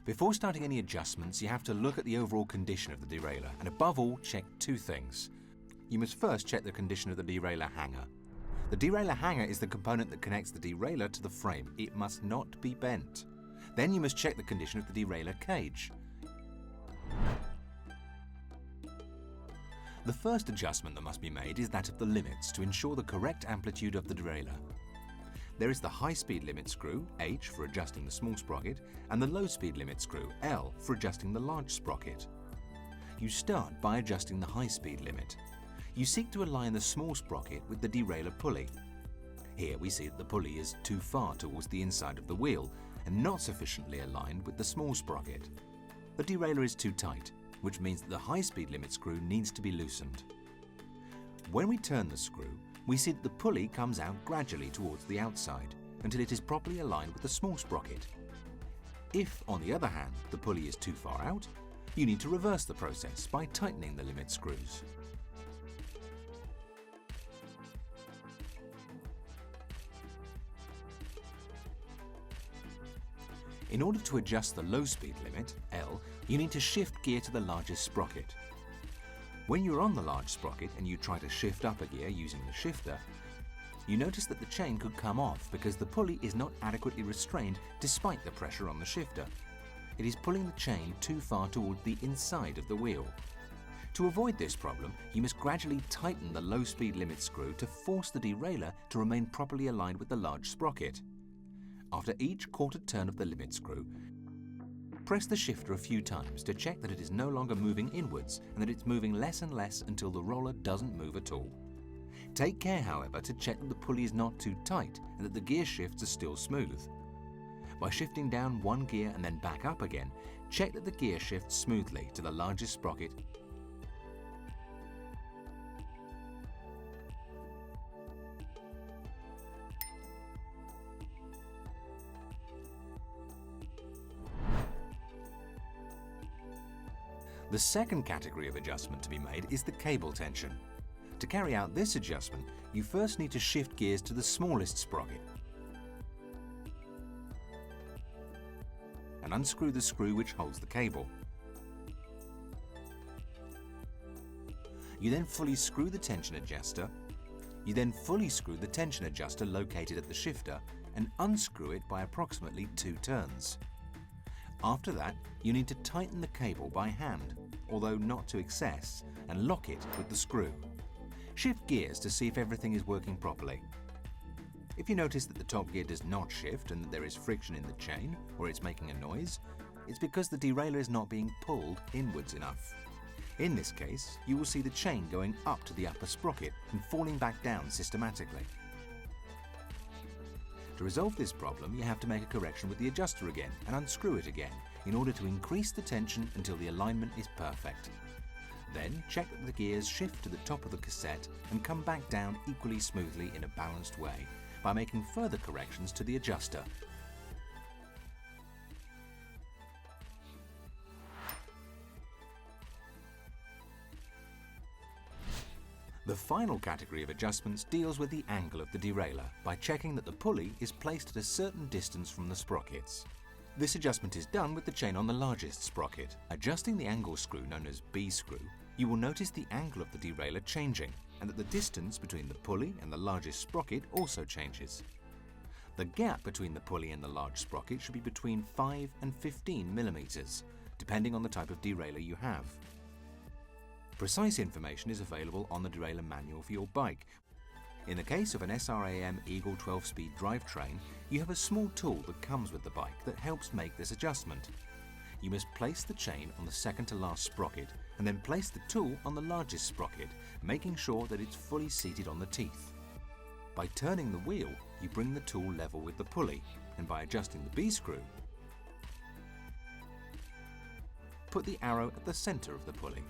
Before starting any adjustments, you have to look at the overall condition of the derailleur and above all check two things. You must first check the condition of the derailleur hanger. The derailleur hanger is the component that connects the derailleur to the frame. It must not be bent. Then you must check the condition of the derailleur cage. The first adjustment that must be made is that of the limits to ensure the correct amplitude of the derailleur. There is the high-speed limit screw, H, for adjusting the small sprocket, and the low-speed limit screw, L, for adjusting the large sprocket. You start by adjusting the high-speed limit. You seek to align the small sprocket with the derailleur pulley. Here we see that the pulley is too far towards the inside of the wheel and not sufficiently aligned with the small sprocket. The derailleur is too tight, which means that the high-speed limit screw needs to be loosened. When we turn the screw, we see that the pulley comes out gradually towards the outside until it is properly aligned with the small sprocket. If, on the other hand, the pulley is too far out, you need to reverse the process by tightening the limit screws. In order to adjust the low speed limit, L, you need to shift gear to the largest sprocket. When you're on the large sprocket and you try to shift up a gear using the shifter, you notice that the chain could come off because the pulley is not adequately restrained despite the pressure on the shifter. It is pulling the chain too far toward the inside of the wheel. To avoid this problem, you must gradually tighten the low speed limit screw to force the derailleur to remain properly aligned with the large sprocket. After each quarter turn of the limit screw, press the shifter a few times to check that it is no longer moving inwards and that it's moving less and less until the roller doesn't move at all. Take care, however, to check that the pulley is not too tight and that the gear shifts are still smooth. By shifting down one gear and then back up again, check that the gear shifts smoothly to the largest sprocket. The second category of adjustment to be made is the cable tension. To carry out this adjustment, you first need to shift gears to the smallest sprocket and unscrew the screw which holds the cable. You then fully screw the tension adjuster. You then fully screw the tension adjuster located at the shifter and unscrew it by approximately 2 turns. After that, you need to tighten the cable by hand, although not to excess, and lock it with the screw. Shift gears to see if everything is working properly. If you notice that the top gear does not shift and that there is friction in the chain, or it's making a noise, it's because the derailleur is not being pulled inwards enough. In this case, you will see the chain going up to the upper sprocket and falling back down systematically. To resolve this problem, you have to make a correction with the adjuster again and unscrew it again in order to increase the tension until the alignment is perfect. Then check that the gears shift to the top of the cassette and come back down equally smoothly in a balanced way by making further corrections to the adjuster. The final category of adjustments deals with the angle of the derailleur by checking that the pulley is placed at a certain distance from the sprockets. This adjustment is done with the chain on the largest sprocket. Adjusting the angle screw known as B screw, you will notice the angle of the derailleur changing and that the distance between the pulley and the largest sprocket also changes. The gap between the pulley and the large sprocket should be between 5 and 15 millimeters, depending on the type of derailleur you have. Precise information is available on the derailleur manual for your bike. In the case of an SRAM EAGLE 12-speed drivetrain, you have a small tool that comes with the bike that helps make this adjustment. You must place the chain on the second to last sprocket and then place the tool on the largest sprocket, making sure that it's fully seated on the teeth. By turning the wheel, you bring the tool level with the pulley, and by adjusting the B screw, put the arrow at the center of the pulley.